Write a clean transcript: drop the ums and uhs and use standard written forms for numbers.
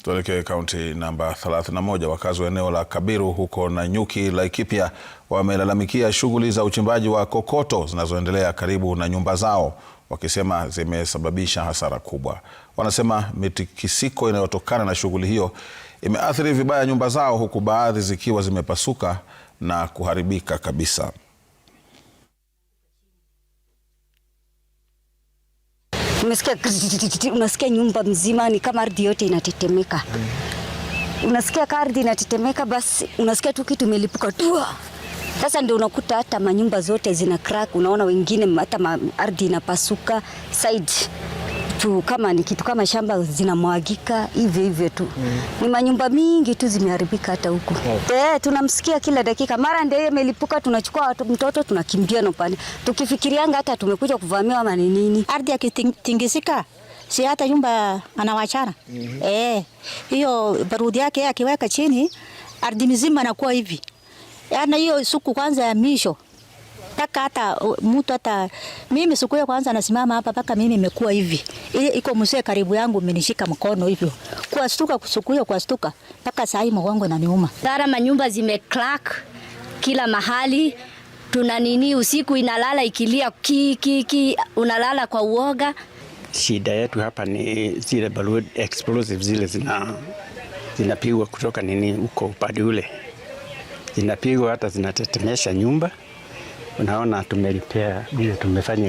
Tuelekee kaunti namba 31. Wakazi wa eneo la Kabiru huko Nanyuki, Laikipia wamelalamikia shughuli za uchimbaji wa kokoto zinazoendelea karibu na nyumba zao, wakisema zimesababisha hasara kubwa. Wanasema mitikisiko inayotokana na shughuli hiyo imeathiri vibaya nyumba zao, huku baadhi zikiwa zimepasuka na kuharibika kabisa. Unasikia nyumba mzima ni kama ardhi yote inatetemeka. Unasikia ardhi inatetemeka, basi unasikia tu kitu imelipuka tu. Sasa ndio unakuta hata manyumba zote zina crack, unaona wengine hata ardhi inapasuka side tu, kama ni kitu kama shamba zinamwagika hivyo tu. Ni manyumba mingi tu zimeharibika hata huko. Tunamsikia kila dakika, mara ndio imelipuka, tunachukua mtoto tunakimbia na pale. Tukifikirianga hata tumekuja kuvamia ama ni nini. Ardhi akitingisika, si hata nyumba anawachana. Hiyo barudi yake akiweka chini, ardhi nzima inakuwa hivi. Yaani hiyo siku kwanza ya misho, paka hata mtu hata mimi siku ya kwanza nasimama hapa paka mimi imekuwa hivi. Iko mzee karibu yangu amenishika mkono hivyo. Kuastuka kusukuya kuastuka paka saa hii mgongo unaniuma. Sara manyumba zimecrack kila mahali. Tuna nini usiku inalala ikilia ki unalala kwa uoga. Shida yetu hapa ni zile balloon explosives zile zinapigwa kutoka huko upande ule. Zinapigwa hata zinatetemesha nyumba. Unaona tumelipea bila tumefanya